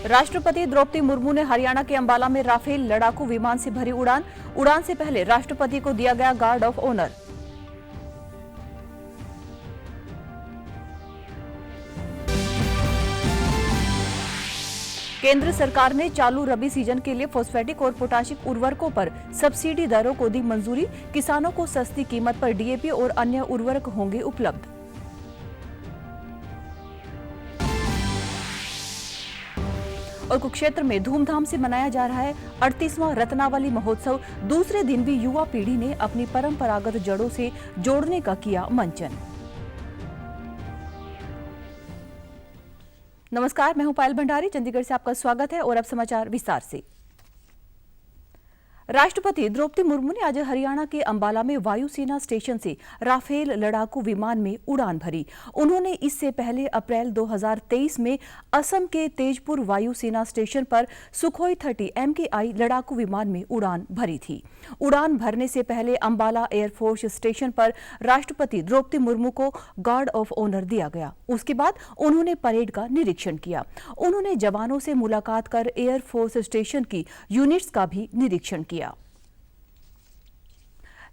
राष्ट्रपति द्रौपदी मुर्मू ने हरियाणा के अंबाला में राफेल लड़ाकू विमान से भरी उड़ान से पहले राष्ट्रपति को दिया गया गार्ड ऑफ ऑनर। केंद्र सरकार ने चालू रबी सीजन के लिए फॉस्फेटिक और पोटाशिक उर्वरकों पर सब्सिडी दरों को दी मंजूरी। किसानों को सस्ती कीमत पर डीएपी और अन्य उर्वरक होंगे उपलब्ध। और कुरुक्षेत्र में धूमधाम से मनाया जा रहा है 38वां रत्नावली महोत्सव। दूसरे दिन भी युवा पीढ़ी ने अपनी परंपरागत जड़ों से जोड़ने का किया मंचन। नमस्कार, मैं हूं पायल भंडारी, चंडीगढ़ से आपका स्वागत है और अब समाचार विस्तार से। राष्ट्रपति द्रौपदी मुर्मू ने आज हरियाणा के अंबाला में वायुसेना स्टेशन से राफेल लड़ाकू विमान में उड़ान भरी। उन्होंने इससे पहले अप्रैल 2023 में असम के तेजपुर वायुसेना स्टेशन पर सुखोई 30 MKI लड़ाकू विमान में उड़ान भरी थी। उड़ान भरने से पहले अंबाला एयरफोर्स स्टेशन पर राष्ट्रपति द्रौपदी मुर्मू को गार्ड ऑफ ऑनर दिया गया। उसके बाद उन्होंने परेड का निरीक्षण किया। उन्होंने जवानों से मुलाकात कर एयरफोर्स स्टेशन की यूनिट्स का भी निरीक्षण किया।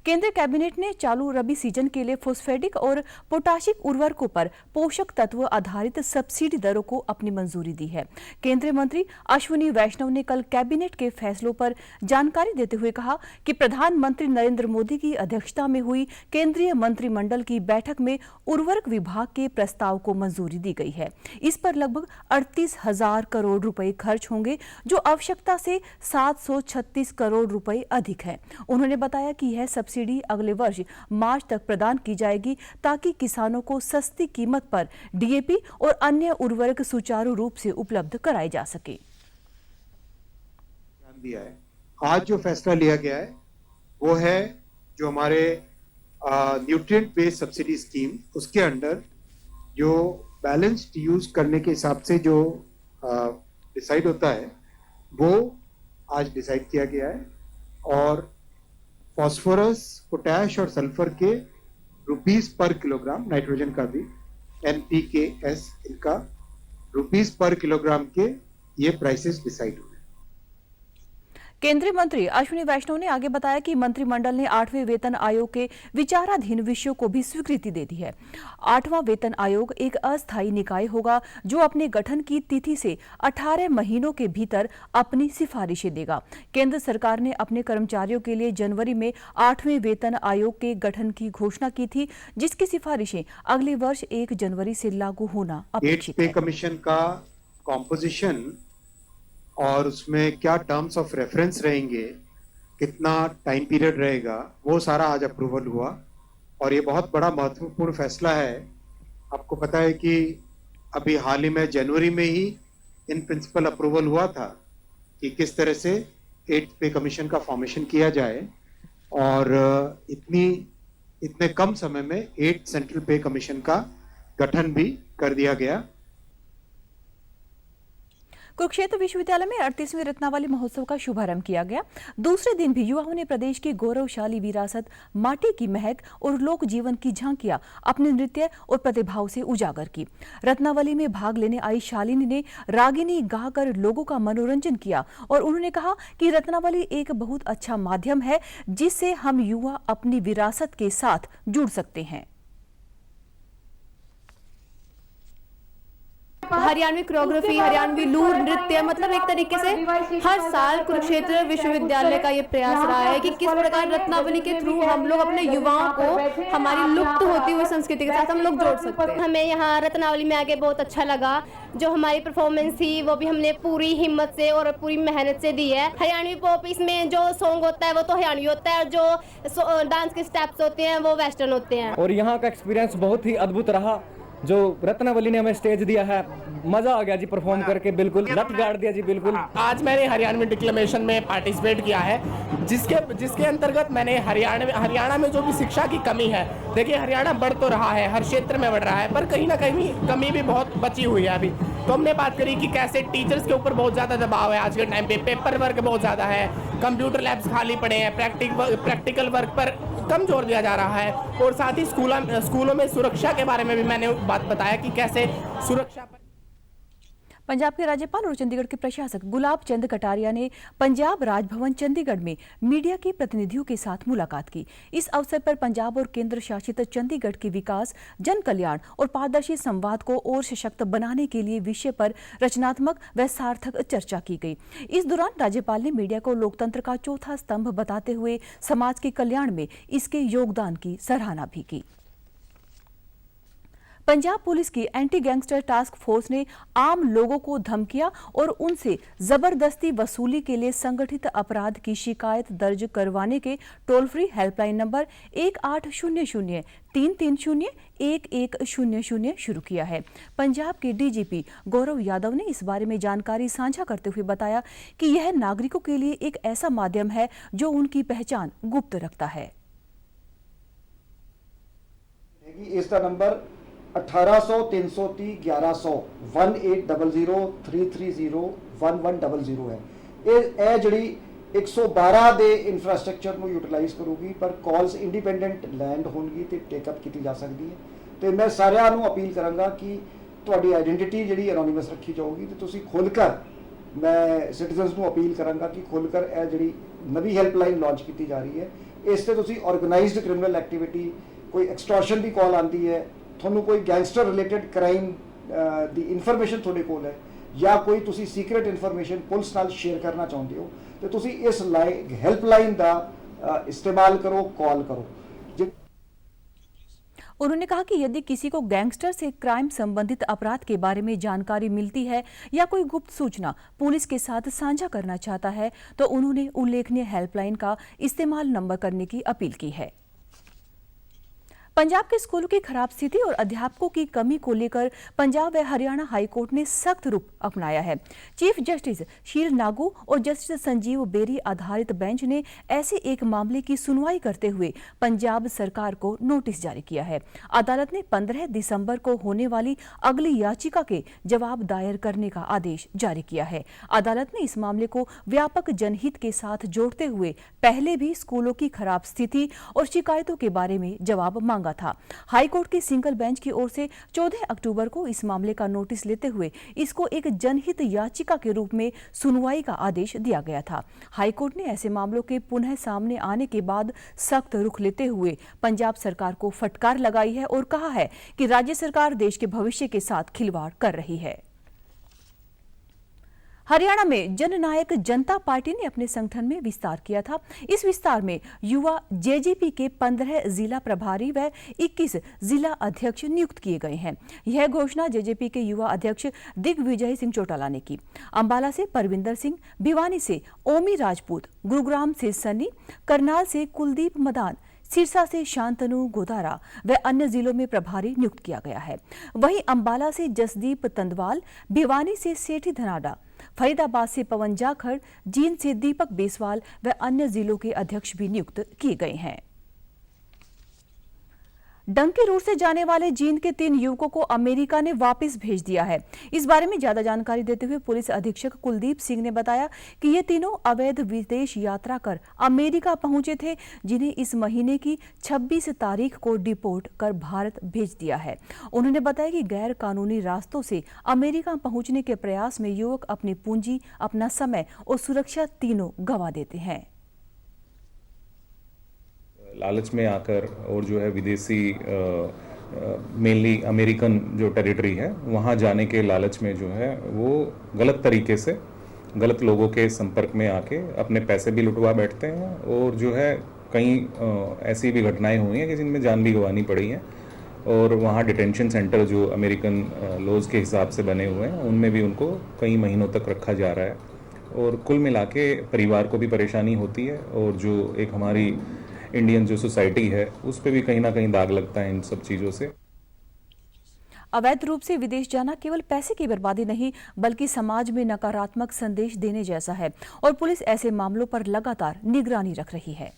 केंद्रीय कैबिनेट ने चालू रबी सीजन के लिए फॉस्फेटिक और पोटाशिक उर्वरकों पर पोषक तत्व आधारित सब्सिडी दरों को अपनी मंजूरी दी है। केंद्रीय मंत्री अश्विनी वैष्णव ने कल कैबिनेट के फैसलों पर जानकारी देते हुए कहा कि प्रधानमंत्री नरेंद्र मोदी की अध्यक्षता में हुई केंद्रीय मंत्रिमंडल की बैठक में उर्वरक विभाग के प्रस्ताव को मंजूरी दी गई है। इस पर लगभग 38,000 करोड़ रुपए खर्च होंगे, जो आवश्यकता से 736 करोड़ रुपए अधिक है। उन्होंने बताया कि यह सब्सिडी अगले वर्ष मार्च तक प्रदान की जाएगी ताकि किसानों को सस्ती कीमत पर डीएपी और अन्य उर्वरक सुचारू रूप से उपलब्ध कराए जा सके। आज जो फैसला लिया गया है वो है जो हमारे न्यूट्रिएंट बेस्ड सब्सिडी स्कीम, उसके अंडर जो बैलेंस्ड यूज करने के हिसाब से जो डिसाइड होता है वो आज डिसाइड किया गया है। और फॉस्फोरस, पोटैश और सल्फर के रुपीस पर किलोग्राम, नाइट्रोजन का भी NPKS, इनका रुपीस पर किलोग्राम के ये प्राइसेस डिसाइड हुए। केंद्रीय मंत्री अश्विनी वैष्णव ने आगे बताया कि मंत्रिमंडल ने 8वें वेतन आयोग के विचाराधीन विषयों को भी स्वीकृति दे दी है। 8वां वेतन आयोग एक अस्थायी निकाय होगा जो अपने गठन की तिथि से 18 महीनों के भीतर अपनी सिफारिशें देगा। केंद्र सरकार ने अपने कर्मचारियों के लिए जनवरी में 8वें वेतन आयोग के गठन की घोषणा की थी, जिसकी सिफारिशें अगले वर्ष 1 जनवरी से लागू होना अपेक्षित है। 8 पे कमीशन का कॉम्पोजिशन और उसमें क्या टर्म्स ऑफ रेफरेंस रहेंगे, कितना टाइम पीरियड रहेगा, वो सारा आज अप्रूवल हुआ। और ये बहुत बड़ा महत्वपूर्ण फैसला है। आपको पता है कि अभी हाल ही में जनवरी में ही इन प्रिंसिपल अप्रूवल हुआ था कि किस तरह से 8 पे कमीशन का फॉर्मेशन किया जाए, और इतने कम समय में 8 सेंट्रल पे कमीशन का गठन भी कर दिया गया। कुरुक्षेत्र विश्वविद्यालय में 38वें रत्नावली महोत्सव का शुभारंभ किया गया। दूसरे दिन भी युवाओं ने प्रदेश की गौरवशाली विरासत, माटी की महक और लोक जीवन की झांकियां अपने नृत्य और प्रतिभाव से उजागर की। रत्नावली में भाग लेने आई शालिनी ने रागिनी गाकर लोगों का मनोरंजन किया और उन्होंने कहा कि रत्नावली एक बहुत अच्छा माध्यम है जिससे हम युवा अपनी विरासत के साथ जुड़ सकते हैं। हरियाणवी कोरियोग्राफी, हरियाणवी लूर नृत्य, मतलब एक तरीके से हर साल कुरुक्षेत्र विश्वविद्यालय का ये प्रयास रहा है कि किस प्रकार रत्नावली के थ्रू हम लोग अपने युवाओं को हमारी लुप्त होती हुई संस्कृति के साथ हम लोग जोड़ सकते हैं। हमें यहाँ रत्नावली में आके बहुत अच्छा लगा। जो हमारी परफॉर्मेंस थी वो भी हमने पूरी हिम्मत से और पूरी मेहनत से दी है। हरियाणवी पॉप, इसमें जो सॉन्ग होता है वो तो हरियाणवी होता है और जो डांस के स्टेप्स होते हैं वो वेस्टर्न होते हैं। और यहाँ का एक्सपीरियंस बहुत ही अद्भुत रहा। जो रत्नावली ने हमें स्टेज दिया है, मजा आ गया जी परफॉर्म करके, बिल्कुल लत गाड़ दिया जी बिल्कुल। आज मैंने हरियाणवी डिक्लेमेशन में पार्टिसिपेट किया है, जिसके अंतर्गत मैंने हरियाणा में जो भी शिक्षा की कमी है, देखिए हरियाणा बढ़ तो रहा है, हर क्षेत्र में बढ़ रहा है, पर कहीं ना कहीं कमी भी बहुत बची हुई है अभी। तो हमने बात करी कि कैसे टीचर्स के ऊपर बहुत ज़्यादा दबाव है आज के टाइम पे, पेपर वर्क बहुत ज़्यादा है, कंप्यूटर लैब्स खाली पड़े हैं, प्रैक्टिकल वर्क पर कम जोर दिया जा रहा है। और साथ ही स्कूलों में सुरक्षा के बारे में भी मैंने बात बताया कि कैसे सुरक्षा पर पंजाब के राज्यपाल और चंडीगढ़ के प्रशासक गुलाब चंद कटारिया ने पंजाब राजभवन चंडीगढ़ में मीडिया के प्रतिनिधियों के साथ मुलाकात की। इस अवसर पर पंजाब और केंद्र शासित चंडीगढ़ के विकास, जन कल्याण और पारदर्शी संवाद को और सशक्त बनाने के लिए विषय पर रचनात्मक व सार्थक चर्चा की गई। इस दौरान राज्यपाल ने मीडिया को लोकतंत्र का चौथा स्तंभ बताते हुए समाज के कल्याण में इसके योगदान की सराहना भी की। पंजाब पुलिस की एंटी गैंगस्टर टास्क फोर्स ने आम लोगों को धमकियां और उनसे जबरदस्ती वसूली के लिए संगठित अपराध की शिकायत दर्ज करवाने के टोल फ्री हेल्पलाइन नंबर 1800-330-1100 शुरू किया है। पंजाब के डीजीपी गौरव यादव ने इस बारे में जानकारी साझा करते हुए बताया कि यह नागरिकों के लिए एक ऐसा माध्यम है जो उनकी पहचान गुप्त रखता है। इसका नंबर 1800-330-1100 1800-330-1100 है। ਇਹ ਜਿਹੜੀ 112 ਦੇ ਇਨਫਰਾਸਟ੍ਰਕਚਰ ਨੂੰ ਯੂਟਿਲਾਈਜ਼ ਕਰੂਗੀ, ਪਰ ਕਾਲਸ ਇੰਡੀਪੈਂਡੈਂਟ ਲੈਂਡ ਹੋਣਗੀ ਤੇ ਟੇਕਅਪ ਕੀਤੀ ਜਾ ਸਕਦੀ ਹੈ। ਤੇ ਮੈਂ ਸਾਰਿਆਂ ਨੂੰ ਅਪੀਲ ਕਰਾਂਗਾ ਕਿ ਤੁਹਾਡੀ ਆਇਡੈਂਟੀਟੀ ਜਿਹੜੀ ਐਨੋਨਿਮਸ ਰੱਖੀ ਜਾਊਗੀ ਤੇ ਤੁਸੀਂ ਖੁੱਲ੍ਹ ਕਰ, ਮੈਂ ਸਿਟੀਜ਼ਨਸ ਨੂੰ ਅਪੀਲ ਕਰਾਂਗਾ ਕਿ ਖੁੱਲ੍ਹ ਕਰ ਇਹ ਜਿਹੜੀ ਨਵੀਂ ਹੈਲਪਲਾਈਨ ਲਾਂਚ ਕੀਤੀ ਜਾ ਰਹੀ ਹੈ, ਇਸ ਤੇ ਤੁਸੀਂ ਆਰਗੇਨਾਈਜ਼ਡ ਕ੍ਰਿਮੀਨਲ ਐਕਟੀਵਿਟੀ, ਕੋਈ ਐਕਸਟੋਰਸ਼ਨ ਦੀ ਕਾਲ ਆਉਂਦੀ ਹੈ, ਤੁਹਾਨੂੰ ਕੋਈ ਗੈਂਗਸਟਰ ਰਿਲੇਟਡ ਕ੍ਰਾਈਮ ਦੀ ਇਨਫੋਰਮੇਸ਼ਨ ਤੁਹਾਡੇ ਕੋਲ ਹੈ, ਜਾਂ ਕੋਈ ਤੁਸੀਂ ਸੀਕ੍ਰੇਟ ਇਨਫੋਰਮੇਸ਼ਨ ਪੁਲਿਸ ਨਾਲ ਸ਼ੇਅਰ ਕਰਨਾ ਚਾਹੁੰਦੇ ਹੋ, तो तुसी इस हेल्पलाइन का इस्तेमाल करो, कॉल करो। उन्होंने कहा कि यदि किसी को गैंगस्टर से क्राइम संबंधित अपराध के बारे में जानकारी मिलती है या कोई गुप्त सूचना पुलिस के साथ साझा करना चाहता है तो उन्होंने उल्लेखनीय हेल्पलाइन का इस्तेमाल नंबर करने की अपील की है। पंजाब के स्कूलों की खराब स्थिति और अध्यापकों की कमी को लेकर पंजाब व हरियाणा हाईकोर्ट ने सख्त रुख अपनाया है। चीफ जस्टिस शील नागू और जस्टिस संजीव बेरी आधारित बेंच ने ऐसे एक मामले की सुनवाई करते हुए पंजाब सरकार को नोटिस जारी किया है। अदालत ने 15 दिसंबर को होने वाली अगली याचिका के जवाब दायर करने का आदेश जारी किया है। अदालत ने इस मामले को व्यापक जनहित के साथ जोड़ते हुए पहले भी स्कूलों की खराब स्थिति और शिकायतों के बारे में जवाब मांगा था। हाईकोर्ट की सिंगल बेंच की ओर से 14 अक्टूबर को इस मामले का नोटिस लेते हुए इसको एक जनहित याचिका के रूप में सुनवाई का आदेश दिया गया था। हाईकोर्ट ने ऐसे मामलों के पुनः सामने आने के बाद सख्त रुख लेते हुए पंजाब सरकार को फटकार लगाई है और कहा है कि राज्य सरकार देश के भविष्य के साथ खिलवाड़ कर रही है। हरियाणा में जननायक जनता पार्टी ने अपने संगठन में विस्तार किया था। इस विस्तार में युवा जेजेपी के 15 जिला प्रभारी व 21 जिला अध्यक्ष नियुक्त किए गए हैं। यह घोषणा जेजेपी के युवा अध्यक्ष दिग्विजय सिंह चौटाला ने की। अंबाला से परविंदर सिंह, भिवानी से ओमी राजपूत, गुरुग्राम से सन्नी, करनाल से कुलदीप मदान, सिरसा से शांतनु गोदारा व अन्य जिलों में प्रभारी नियुक्त किया गया है। वहीं अंबाला से जसदीप तंदवाल, भिवानी से सेठी धनाडा, फरीदाबाद से पवन जाखड़, जींद से दीपक बेसवाल व अन्य जिलों के अध्यक्ष भी नियुक्त किए गए हैं। डंकी रूट से जाने वाले जींद के 3 युवकों को अमेरिका ने वापस भेज दिया है। इस बारे में ज्यादा जानकारी देते हुए पुलिस अधीक्षक कुलदीप सिंह ने बताया कि ये तीनों अवैध विदेश यात्रा कर अमेरिका पहुंचे थे, जिन्हें इस महीने की 26 तारीख को डिपोर्ट कर भारत भेज दिया है। उन्होंने बताया कि गैर कानूनी रास्तों से अमेरिका पहुंचने के प्रयास में युवक अपनी पूंजी, अपना समय और सुरक्षा तीनों गंवा देते हैं। लालच में आकर और जो है विदेशी मेनली अमेरिकन जो टेरिटरी है वहाँ जाने के लालच में जो है वो गलत तरीके से गलत लोगों के संपर्क में आके अपने पैसे भी लुटवा बैठते हैं और जो है कई ऐसी भी घटनाएं हुई हैं कि जिनमें जान भी गंवानी पड़ी है। और वहाँ डिटेंशन सेंटर जो अमेरिकन लॉज के हिसाब से बने हुए हैं उनमें भी उनको कई महीनों तक रखा जा रहा है और कुल मिला के परिवार को भी परेशानी होती है और जो एक हमारी इंडियन जो सोसाइटी है उस पर भी कहीं ना कहीं दाग लगता है इन सब चीज़ों से। अवैध रूप से विदेश जाना केवल पैसे की बर्बादी नहीं बल्कि समाज में नकारात्मक संदेश देने जैसा है और पुलिस ऐसे मामलों पर लगातार निगरानी रख रही है।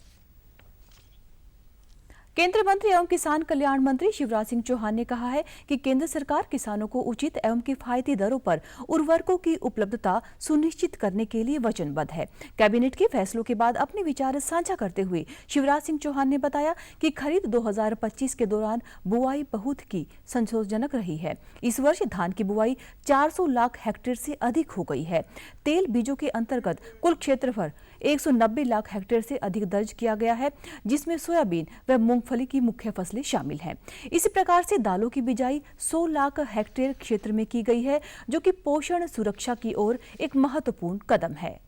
केंद्रीय मंत्री एवं किसान कल्याण मंत्री शिवराज सिंह चौहान ने कहा है कि केंद्र सरकार किसानों को उचित एवं किफायती दरों पर उर्वरकों की उपलब्धता सुनिश्चित करने के लिए वचनबद्ध है। कैबिनेट के फैसलों के बाद अपने विचार साझा करते हुए शिवराज सिंह चौहान ने बताया कि खरीद 2025 के दौरान बुआई बहुत की संतोषजनक रही है। इस वर्ष धान की बुआई 400 लाख हेक्टेयर से अधिक हो गई है। तेल बीजों के अंतर्गत कुल क्षेत्रफल 190 लाख हेक्टेयर से अधिक दर्ज किया गया है, जिसमें सोयाबीन व मूंगफली की मुख्य फसलें शामिल हैं। इसी प्रकार से दालों की बिजाई 100 लाख हेक्टेयर क्षेत्र में की गई है, जो कि पोषण सुरक्षा की ओर एक महत्वपूर्ण कदम है।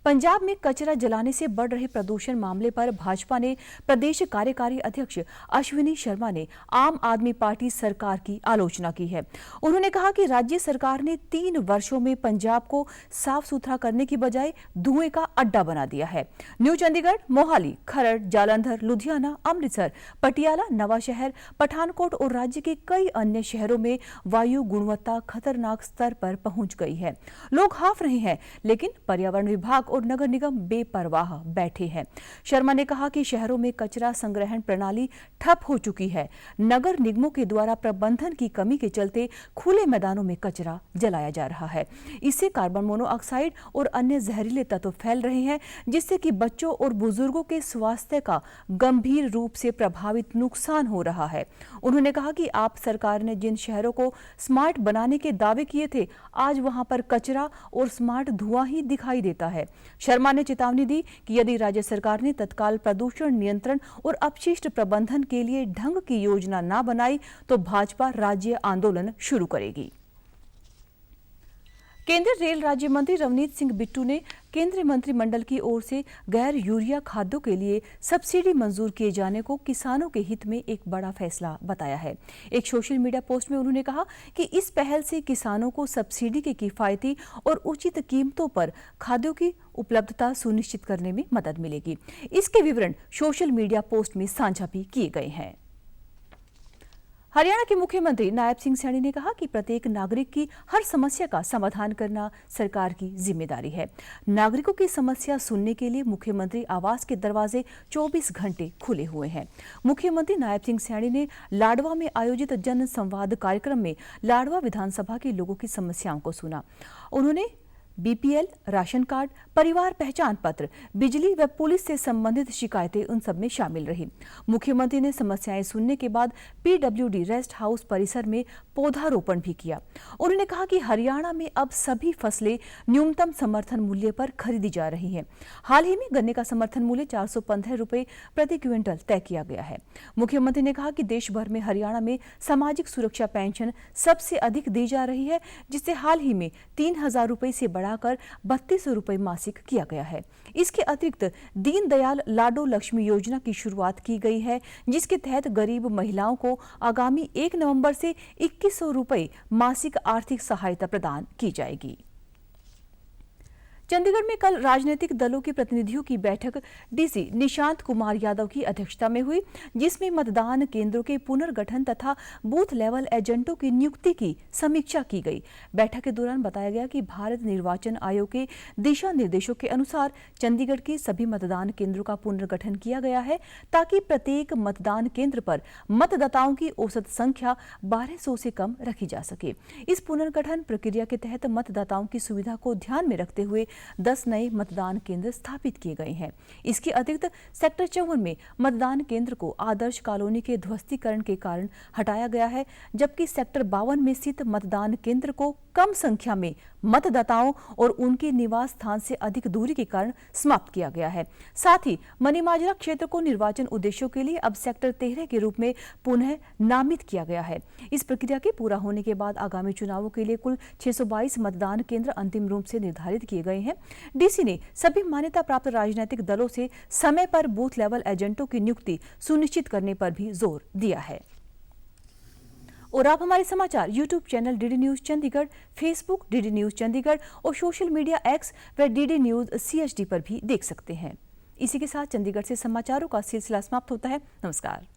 पंजाब में कचरा जलाने से बढ़ रहे प्रदूषण मामले पर भाजपा ने प्रदेश कार्यकारी अध्यक्ष अश्विनी शर्मा ने आम आदमी पार्टी सरकार की आलोचना की है। उन्होंने कहा कि राज्य सरकार ने 3 वर्षों में पंजाब को साफ सुथरा करने की बजाय धुएं का अड्डा बना दिया है। न्यू चंडीगढ़, मोहाली, खरड़, जालंधर, लुधियाना, अमृतसर, पटियाला, नवा शहर, पठानकोट और राज्य के कई अन्य शहरों में वायु गुणवत्ता खतरनाक स्तर पर पहुंच गई है। लोग हाफ रहे हैं, लेकिन पर्यावरण विभाग और नगर निगम बेपरवाह बैठे हैं। शर्मा ने कहा कि शहरों में कचरा संग्रहण प्रणाली ठप हो चुकी है। नगर निगमों के द्वारा प्रबंधन की कमी के चलते खुले मैदानों में कचरा जलाया जा रहा है। इससे कार्बन मोनोऑक्साइड और अन्य जहरीले तत्व फैल रहे हैं, जिससे कि बच्चों और बुजुर्गों के स्वास्थ्य का गंभीर रूप से प्रभावित नुकसान हो रहा है। उन्होंने कहा कि आप सरकार ने जिन शहरों को स्मार्ट बनाने के दावे किए थे, आज वहां पर कचरा और स्मार्ट धुआं ही दिखाई देता है। शर्मा ने चेतावनी दी कि यदि राज्य सरकार ने तत्काल प्रदूषण नियंत्रण और अपशिष्ट प्रबंधन के लिए ढंग की योजना न बनाई तो भाजपा राज्य आंदोलन शुरू करेगी। केंद्रीय रेल राज्य मंत्री रवनीत सिंह बिट्टू ने केंद्रीय मंत्रिमंडल की ओर से गैर यूरिया खाद्यों के लिए सब्सिडी मंजूर किए जाने को किसानों के हित में एक बड़ा फैसला बताया है। एक सोशल मीडिया पोस्ट में उन्होंने कहा कि इस पहल से किसानों को सब्सिडी के किफायती और उचित कीमतों पर खाद्यों की उपलब्धता सुनिश्चित करने में मदद मिलेगी। इसके विवरण सोशल मीडिया पोस्ट में साझा भी किए गए हैं। हरियाणा के मुख्यमंत्री नायब सिंह सैनी ने कहा कि प्रत्येक नागरिक की हर समस्या का समाधान करना सरकार की जिम्मेदारी है। नागरिकों की समस्या सुनने के लिए मुख्यमंत्री आवास के दरवाजे 24 घंटे खुले हुए हैं। मुख्यमंत्री नायब सिंह सैनी ने लाडवा में आयोजित जन संवाद कार्यक्रम में लाडवा विधानसभा के लोगों की समस्याओं को सुना। उन्होंने बीपीएल, राशन कार्ड, परिवार पहचान पत्र, बिजली व पुलिस से संबंधित शिकायतें उन सब में शामिल रही। मुख्यमंत्री ने समस्याएं सुनने के बाद पीडब्ल्यूडी रेस्ट हाउस परिसर में पौधारोपण भी किया। उन्होंने कहा कि हरियाणा में अब सभी फसलें न्यूनतम समर्थन मूल्य पर खरीदी जा रही हैं। हाल ही में गन्ने का समर्थन मूल्य 415 रुपये प्रति क्विंटल तय किया गया है। मुख्यमंत्री ने कहा कि देश भर में हरियाणा में सामाजिक सुरक्षा पेंशन सबसे अधिक दी जा रही है, जिससे हाल ही में 3000 रुपये से बढ़ाकर 3200 रुपये मासिक किया गया है। इसके अतिरिक्त दीनदयाल लाडो लक्ष्मी योजना की शुरुआत की गई है, जिसके तहत गरीब महिलाओं को आगामी 1 नवंबर से 2100 रुपये मासिक आर्थिक सहायता प्रदान की जाएगी। चंडीगढ़ में कल राजनीतिक दलों के प्रतिनिधियों की बैठक डीसी निशांत कुमार यादव की अध्यक्षता में हुई, जिसमें मतदान केंद्रों के पुनर्गठन तथा बूथ लेवल एजेंटों की नियुक्ति की समीक्षा की गई। बैठक के दौरान बताया गया कि भारत निर्वाचन आयोग के दिशा निर्देशों के अनुसार चंडीगढ़ के सभी मतदान केंद्रों का पुनर्गठन किया गया है, ताकि प्रत्येक मतदान केंद्र पर मतदाताओं की औसत संख्या 1200 से कम रखी जा सके। इस पुनर्गठन प्रक्रिया के तहत मतदाताओं की सुविधा को ध्यान में रखते हुए 10 नए मतदान केंद्र स्थापित किए गए हैं। इसके अतिरिक्त सेक्टर 54 में मतदान केंद्र को आदर्श कॉलोनी के ध्वस्तीकरण के कारण हटाया गया है, जबकि सेक्टर 52 में स्थित मतदान केंद्र को कम संख्या में मतदाताओं और उनके निवास स्थान से अधिक दूरी के कारण समाप्त किया गया है। साथ ही मनीमाजरा क्षेत्र को निर्वाचन उद्देश्यों के लिए अब सेक्टर 13 के रूप में पुनः नामित किया गया है। इस प्रक्रिया के पूरा होने के बाद आगामी चुनावों के लिए कुल 622 मतदान केंद्र अंतिम रूप से निर्धारित किए गए हैं। डीसी ने सभी मान्यता प्राप्त राजनीतिक दलों से समय पर बूथ लेवल एजेंटों की नियुक्ति सुनिश्चित करने पर भी जोर दिया है। और आप हमारे समाचार YouTube channel DD news Chandigarh, Facebook DD news Chandigarh और सोशल मीडिया एक्स व डीडी न्यूज CHD पर भी देख सकते हैं। इसी के साथ चंडीगढ़ से समाचारों का सिलसिला समाप्त होता है। नमस्कार।